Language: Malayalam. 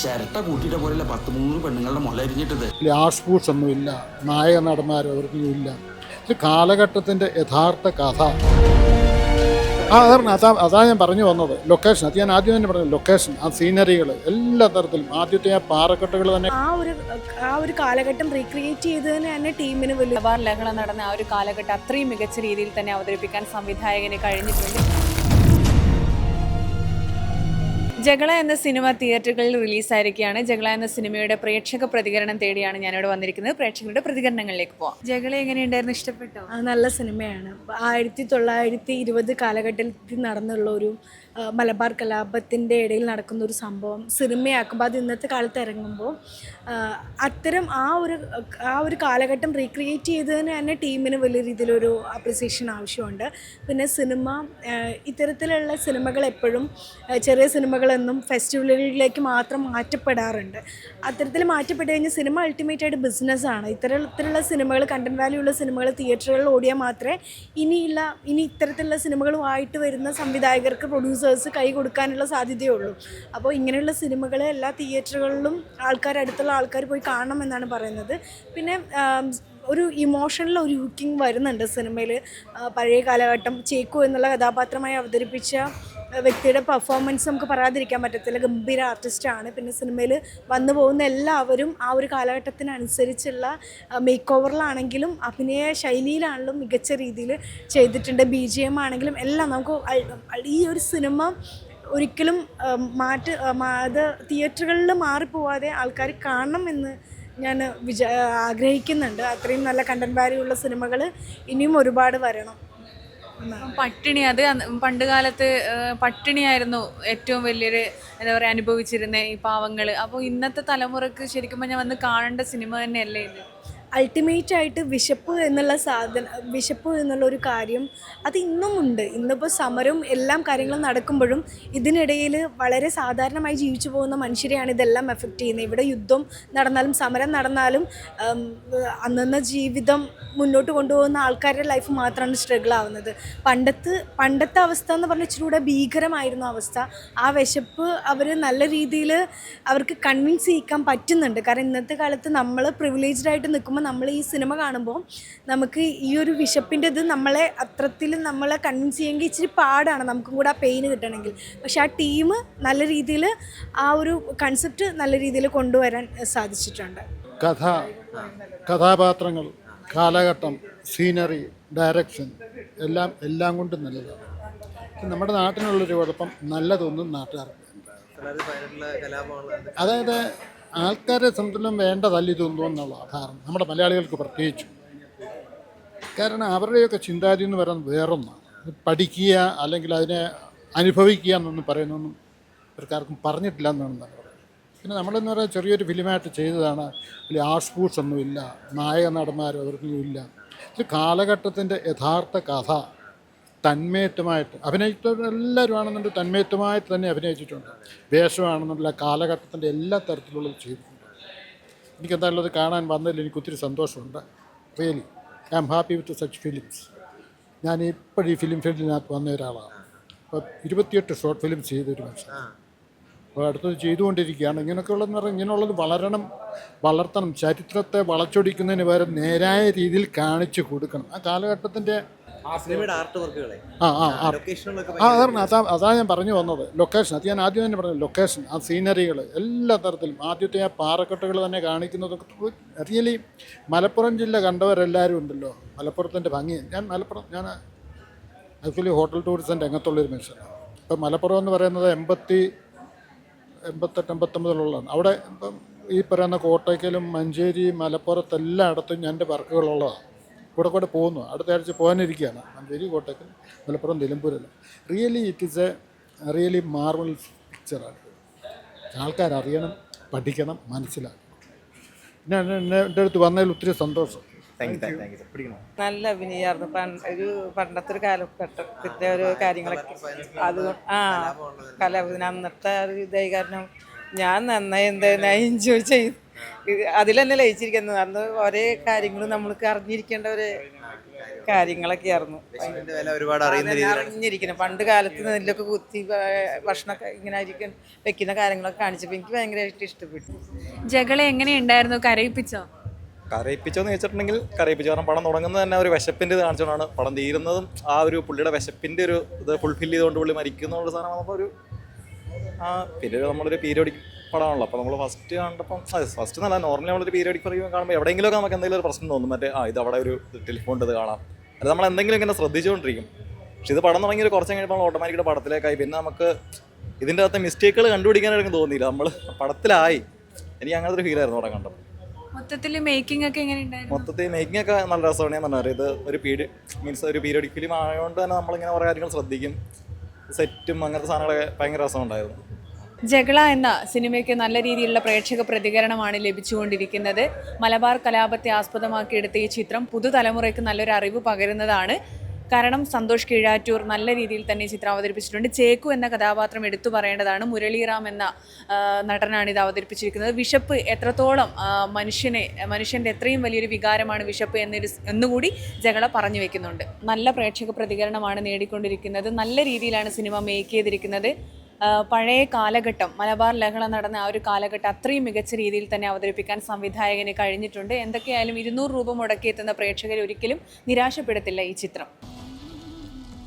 ചിരട്ട കൂട്ടിയിട്ട പോലെയല്ല 10-3 പെണ്ണുങ്ങളുടെ മുല അരിഞ്ഞിട്ടത്. ആർട്ട് സ്പോർട്സ് ഒന്നുമില്ല, നായക നടന്മാരോ അവർക്കൊന്നും ഇല്ല. ഇത് കാലഘട്ടത്തിൻ്റെ യഥാർത്ഥ കഥ. അതാ ഞാൻ പറഞ്ഞു വന്നത്. ലൊക്കേഷൻ, അത് ഞാൻ ആദ്യം തന്നെ പറഞ്ഞു. ലൊക്കേഷൻ, ആ സീനറികൾ, എല്ലാ തരത്തിലും ആദ്യത്തെ ആ പാറക്കെട്ടുകൾ തന്നെ ആ ഒരു കാലഘട്ടം റീക്രിയേറ്റ് ചെയ്തതിന് തന്നെ ടീമിന് വലിയ മലബാർ ലഹള നടന്ന ആ ഒരു കാലഘട്ടം അത്രയും മികച്ച രീതിയിൽ തന്നെ അവതരിപ്പിക്കാൻ സംവിധായകന് കഴിഞ്ഞിട്ടുണ്ട്. ജഗള എന്ന സിനിമ തിയേറ്ററുകളിൽ റിലീസായിരിക്കുകയാണ്. ജഗള എന്ന സിനിമയുടെ പ്രേക്ഷക പ്രതികരണം തേടിയാണ് ഞാനിവിടെ വന്നിരിക്കുന്നത്. പ്രേക്ഷകരുടെ പ്രതികരണങ്ങളിലേക്ക് പോവാം. ജഗള എങ്ങനെയുണ്ടായിരുന്നു? ഇഷ്ടപ്പെട്ടോ? നല്ല സിനിമയാണ്. 1920 കാലഘട്ടത്തിൽ നടന്നുള്ള ഒരു മലബാർ കലാപത്തിൻ്റെ ഇടയിൽ നടക്കുന്ന ഒരു സംഭവം സിനിമയാക്കുമ്പോൾ അത് ഇന്നത്തെ കാലത്ത് ഇറങ്ങുമ്പോൾ അത്തരം ആ ഒരു കാലഘട്ടം റീക്രിയേറ്റ് ചെയ്തതിന് തന്നെ ടീമിന് വലിയ രീതിയിലൊരു അപ്രിസിയേഷൻ ആവശ്യമുണ്ട്. പിന്നെ സിനിമ, ഇത്തരത്തിലുള്ള സിനിമകൾ എപ്പോഴും ചെറിയ സിനിമകളെന്നും ഫെസ്റ്റിവലുകളിലേക്ക് മാത്രം മാറ്റപ്പെടാറുണ്ട്. അത്തരത്തിൽ മാറ്റപ്പെട്ട് കഴിഞ്ഞാൽ സിനിമ അൾട്ടിമേറ്റായിട്ട് ബിസിനസ്സാണ്. ഇത്തരത്തിലുള്ള സിനിമകൾ, കണ്ടന്റ് വാല്യൂ ഉള്ള സിനിമകൾ തിയേറ്ററുകളിൽ ഓടിയാൽ മാത്രമേ ഇനി ഇത്തരത്തിലുള്ള സിനിമകളുമായിട്ട് വരുന്ന സംവിധായകർക്ക്, പ്രൊഡ്യൂസേഴ്സ് കൈ കൊടുക്കാനുള്ള സാധ്യതയുള്ളൂ. അപ്പോൾ ഇങ്ങനെയുള്ള സിനിമകൾ എല്ലാ തിയേറ്ററുകളിലും അടുത്തുള്ള ആൾക്കാർ പോയി കാണണം എന്നാണ് പറയുന്നത്. പിന്നെ ഒരു ഇമോഷണൽ ഒരു ഹുക്കിംഗ് വരുന്നുണ്ട് സിനിമയിൽ. പഴയ കാലഘട്ടം ചേക്കു എന്നുള്ള കഥാപാത്രമായി അവതരിപ്പിച്ച വ്യക്തിയുടെ പെർഫോമൻസ് നമുക്ക് പറയാതിരിക്കാൻ പറ്റത്തില്ല. ഗംഭീര ആർട്ടിസ്റ്റാണ്. പിന്നെ സിനിമയിൽ വന്നു പോകുന്ന എല്ലാവരും ആ ഒരു കാലഘട്ടത്തിനനുസരിച്ചുള്ള മേക്ക് ഓവറിലാണെങ്കിലും അഭിനയ ശൈലിയിലാണെങ്കിലും മികച്ച രീതിയിൽ ചെയ്തിട്ടുണ്ട്. BGM ആണെങ്കിലും എല്ലാം നമുക്ക് ഈ ഒരു സിനിമ ഒരിക്കലും അത് തിയേറ്ററുകളിൽ മാറിപ്പോവാതെ ആൾക്കാർ കാണണം എന്ന് ഞാൻ ആഗ്രഹിക്കുന്നുണ്ട്. അത്രയും നല്ല കണ്ടന്റ് വാല്യൂ ഉള്ള സിനിമകൾ ഇനിയും ഒരുപാട് വരണം. പട്ടിണി, അത് പണ്ട് കാലത്ത് പട്ടിണിയായിരുന്നു ഏറ്റവും വലിയൊരു എന്താ പറയുക അനുഭവിച്ചിരുന്ന ഈ പാവങ്ങൾ. അപ്പോൾ ഇന്നത്തെ തലമുറക്ക് ശരിക്കും പറഞ്ഞാൽ വന്ന് കാണേണ്ട സിനിമ തന്നെയല്ലേ ഇത്? അൾട്ടിമേറ്റായിട്ട് വിശപ്പ് എന്നുള്ള ഒരു കാര്യം അത് ഇന്നും ഉണ്ട്. ഇന്നിപ്പോൾ സമരവും എല്ലാം കാര്യങ്ങളും നടക്കുമ്പോഴും ഇതിനിടയിൽ വളരെ സാധാരണമായി ജീവിച്ചു പോകുന്ന മനുഷ്യരെയാണ് ഇതെല്ലാം എഫക്റ്റ് ചെയ്യുന്നത്. ഇവിടെ യുദ്ധം നടന്നാലും സമരം നടന്നാലും അന്നന്ന ജീവിതം മുന്നോട്ട് കൊണ്ടുപോകുന്ന ആൾക്കാരുടെ ലൈഫ് മാത്രമാണ് സ്ട്രഗിൾ ആവുന്നത്. പണ്ടത്തെ അവസ്ഥ എന്ന് പറഞ്ഞാൽ ഇച്ചിരി കൂടെ ഭീകരമായിരുന്നു അവസ്ഥ. ആ വിശപ്പ് അവർ നല്ല രീതിയിൽ അവർക്ക് കൺവിൻസ് ചെയ്യിക്കാൻ പറ്റുന്നുണ്ട്. കാരണം ഇന്നത്തെ കാലത്ത് നമ്മൾ പ്രിവിലേജ്ഡ് ആയിട്ട് നിൽക്കുമ്പോൾ നമ്മൾ ഈ സിനിമ കാണുമ്പോൾ നമുക്ക് ഈ ഒരു വിശപ്പിൻ്റെ ഇത് നമ്മളെ കൺവിൻസ് ചെയ്യുമെങ്കിൽ ഇച്ചിരി പാടാണ്, നമുക്കും കൂടെ ആ പെയിന് കിട്ടണമെങ്കിൽ. പക്ഷെ ആ ടീം നല്ല രീതിയിൽ ആ ഒരു കൺസെപ്റ്റ് നല്ല രീതിയിൽ കൊണ്ടുവരാൻ സാധിച്ചിട്ടുണ്ട്. കഥാപാത്രങ്ങൾ, കാലഘട്ടം, സീനറി, ഡയറക്ഷൻ എല്ലാം കൊണ്ടും നല്ലതാണ്. നമ്മുടെ നാട്ടിനുള്ളൊരു കുഴപ്പം നല്ലതൊന്നും നാട്ടുകാർക്ക്, അതായത് ആൾക്കാരെ സംബന്ധിച്ചും വേണ്ടതല്ല ഇതൊന്നും എന്നുള്ള ധാരണ നമ്മുടെ മലയാളികൾക്ക് പ്രത്യേകിച്ചു. കാരണം അവരുടെയൊക്കെ ചിന്താഗതി എന്ന് പറയുന്നത് വേറൊന്നാണ്. പഠിക്കുക അല്ലെങ്കിൽ അതിനെ അനുഭവിക്കുക എന്നൊന്നും പറയുന്നൊന്നും ഇവർക്കാർക്കും പറഞ്ഞിട്ടില്ല എന്നാണ് പറയുന്നത്. പിന്നെ നമ്മളെന്ന് പറയാൻ ചെറിയൊരു ഫിലിമായിട്ട് ചെയ്തതാണ്. ആർട്ട് സ്പോർട്സ് ഒന്നുമില്ല, നായക നടന്മാരോ അവർക്കൊന്നും ഇല്ല. ഇത് കാലഘട്ടത്തിൻ്റെ യഥാർത്ഥ കഥ തന്മയത്വമായിട്ട് അഭിനയിച്ചവരെല്ലാവരും ആണെന്നുണ്ടെങ്കിൽ തന്മയത്വമായിട്ട് തന്നെ അഭിനയിച്ചിട്ടുണ്ട്. വേഷമാണെന്നുള്ള കാലഘട്ടത്തിൻ്റെ എല്ലാ തരത്തിലുള്ളത് ചെയ്തിട്ടുണ്ട്. എനിക്കെന്തായാലും അത് കാണാൻ വന്നതിൽ എനിക്ക് ഒത്തിരി സന്തോഷമുണ്ട്. Really I am happy with such films. ഞാൻ ഇപ്പോഴും ഈ ഫിലിം ഫീൽഡിനകത്ത് വന്ന ഒരാളാണ്. അപ്പോൾ 28 ഷോർട്ട് ഫിലിംസ് ചെയ്തൊരു മനുഷ്യൻ. അപ്പോൾ അടുത്തത് ചെയ്തുകൊണ്ടിരിക്കുകയാണ്. ഇങ്ങനെയൊക്കെയുള്ളതെന്ന് പറഞ്ഞാൽ ഇങ്ങനെയുള്ളത് വളർത്തണം. ചരിത്രത്തെ വളച്ചൊടിക്കുന്നതിന് പകരം നേരായ രീതിയിൽ കാണിച്ചു കൊടുക്കണം. ആ കാലഘട്ടത്തിൻ്റെ അതാ ഞാൻ പറഞ്ഞു വന്നത്. ലൊക്കേഷൻ, അത് ഞാൻ ആദ്യം തന്നെ പറഞ്ഞു. ലൊക്കേഷൻ, ആ സീനറികൾ, എല്ലാ തരത്തിലും ആദ്യത്തെ ആ പാറക്കെട്ടുകൾ തന്നെ കാണിക്കുന്നതൊക്കെ റിയലി മലപ്പുറം ജില്ല കണ്ടവരെല്ലാവരും ഉണ്ടല്ലോ. മലപ്പുറത്തിൻ്റെ ഭംഗി, ഞാൻ ആക്ച്വലി ഹോട്ടൽ ടൂറിസത്തിൻ്റെ രംഗത്തുള്ളൊരു മനുഷ്യനാണ്. ഇപ്പം മലപ്പുറം എന്ന് പറയുന്നത് 88-89 അവിടെ ഇപ്പം ഈ പറയുന്ന കോട്ടയ്ക്കലും മഞ്ചേരി, മലപ്പുറത്തെല്ലായിടത്തും എൻ്റെ വർക്കുകളുള്ളതാണ്. കൂടെ പോകുന്നു. അടുത്ത ആഴ്ച പോകാനിരിക്കുകയാണ്. മഞ്ചേരി, കോട്ടയ്ക്കൽ, മലപ്പുറം, നിലമ്പൂരെല്ലാം. Really it is a really marvel പിക്ചറാണ്. ആൾക്കാരറിയണം, പഠിക്കണം, മനസ്സിലാക്കണം. പിന്നെ എൻ്റെ അടുത്ത് വന്നതിൽ ഒത്തിരി സന്തോഷം. നല്ല അഭിനയമായിരുന്നു. പണ്ടത്തെ ഒരു കാലഘട്ടത്തിൻ്റെ ഒരു കാര്യങ്ങളൊക്കെ അത് കലാഭിനയം അന്നത്തെ ഒരു ഇതായി. കാരണം ഞാൻ നന്നായി എൻജോയ് ചെയ്തു. അതിൽ തന്നെ ലയിച്ചിരിക്കുന്നത്. അന്ന് ഓരോ കാര്യങ്ങളും നമ്മൾക്ക് അറിഞ്ഞിരിക്കേണ്ട ഒരു കാര്യങ്ങളൊക്കെ ആയിരുന്നു. ഇതിന്റെ വില ഒരുപാട് അറിയുന്ന രീതിയിലാണ് അറിഞ്ഞിരിക്കണം. പണ്ട് കാലത്ത് നെല്ലൊക്കെ കുത്തി ഭക്ഷണമൊക്കെ ഇങ്ങനെ വെക്കുന്ന കാര്യങ്ങളൊക്കെ കാണിച്ചപ്പോൾ എനിക്ക് ഭയങ്കരമായിട്ട് ഇഷ്ടപ്പെട്ടു. ജകളെ എങ്ങനെയുണ്ടായിരുന്നു, കരയിപ്പിച്ചോ? കരയിപ്പിച്ചോന്ന് ചോദിച്ചിട്ടുണ്ടെങ്കിൽ കരയിപ്പിച്ചു. കാരണം പടം തുടങ്ങുന്നത് തന്നെ ഒരു വിശപ്പിൻ്റെ ഇത് കാണിച്ചുകൊണ്ടാണ്. പടം തീരുന്നതും ആ ഒരു പുള്ളിയുടെ വിശപ്പിൻ്റെ ഒരു ഇത് ഫുൾഫിൽ ചെയ്തുകൊണ്ട് പുള്ളി മരിക്കുന്നുള്ള സാധനം വന്നപ്പോൾ ഒരു പിന്നെ നമ്മളൊരു പീരിയോഡിക് പടമാണല്ലോ. അപ്പോൾ നമ്മൾ ഫസ്റ്റ് കണ്ടപ്പം ഫസ്റ്റ് നല്ല നോർമലി നമ്മളൊരു പീരിയോഡിക് പറയും കാണുമ്പോൾ എവിടെയെങ്കിലുമൊക്കെ നമുക്ക് എന്തെങ്കിലും ഒരു പ്രശ്നം തോന്നും. മറ്റേ ഇത് അവിടെ ഒരു ടെലിഫോൺ ഇത് കാണാം, അത് നമ്മൾ എന്തെങ്കിലും ഇങ്ങനെ ശ്രദ്ധിച്ചുകൊണ്ടിരിക്കും. പക്ഷെ ഇത് പടം തുടങ്ങി ഒരു കുറച്ച് കഴിഞ്ഞപ്പോൾ ഓട്ടോമാറ്റിക്കായിട്ട് പടത്തിലേക്കായി. പിന്നെ നമുക്ക് ഇതിൻ്റെ അകത്തെ മിസ്റ്റേക്കുകൾ കണ്ടുപിടിക്കാനായിട്ട് തോന്നിയില്ല, നമ്മൾ പടത്തിലായി. എനിക്ക് അങ്ങനത്തെ ഒരു ഫീലായിരുന്നു പടം കണ്ടപ്പോൾ. മൊത്തത്തിൽ മേക്കിംഗ് ഒക്കെ എങ്ങനെയുണ്ടായിരുന്നു? മൊത്തത്തിൽ മേക്കിംഗ് ഒക്കെ നല്ല രസമാണ്. ഞാൻ പറഞ്ഞത് ഇത് ഒരു ഒരു പീരിയോഡിക് ഫിലിം ആയതുകൊണ്ട് തന്നെ നമ്മളിങ്ങനെ കുറേ കാര്യങ്ങൾ ശ്രദ്ധിക്കും. സെറ്റും അങ്ങനത്തെ സാധനങ്ങളൊക്കെ ഭയങ്കര രസമുണ്ടായിരുന്നു. ജകള എന്ന സിനിമയ്ക്ക് നല്ല രീതിയിലുള്ള പ്രേക്ഷക പ്രതികരണമാണ് ലഭിച്ചുകൊണ്ടിരിക്കുന്നത്. മലബാർ കലാപത്തെ ആസ്പദമാക്കിയെടുത്ത ഈ ചിത്രം പുതുതലമുറയ്ക്ക് നല്ലൊരു അറിവ് പകരുന്നതാണ്. കാരണം സന്തോഷ് കീഴാറ്റൂർ നല്ല രീതിയിൽ തന്നെ ചിത്രം അവതരിപ്പിച്ചിട്ടുണ്ട്. ചേക്കു എന്ന കഥാപാത്രം എടുത്തു പറയേണ്ടതാണ്. മുരളീറാം എന്ന നടനാണ് ഇത് അവതരിപ്പിച്ചിരിക്കുന്നത്. വിശപ്പ് എത്രത്തോളം മനുഷ്യൻ്റെ എത്രയും വലിയൊരു വികാരമാണ് വിശപ്പ് എന്നുകൂടി ജകള പറഞ്ഞു വെക്കുന്നുണ്ട്. നല്ല പ്രേക്ഷക പ്രതികരണമാണ് നേടിക്കൊണ്ടിരിക്കുന്നത്. നല്ല രീതിയിലാണ് സിനിമ മേക്ക് ചെയ്തിരിക്കുന്നത്. പഴയ കാലഘട്ടം, മലബാർ ലഹള നടന്ന ആ ഒരു കാലഘട്ടം അത്രയും മികച്ച രീതിയിൽ തന്നെ അവതരിപ്പിക്കാൻ സംവിധായകന് കഴിഞ്ഞിട്ടുണ്ട്. എന്തൊക്കെയായാലും 200 രൂപ മുടക്കിയെത്തുന്ന പ്രേക്ഷകരെ ഒരിക്കലും നിരാശപ്പെടുത്തില്ല ഈ ചിത്രം.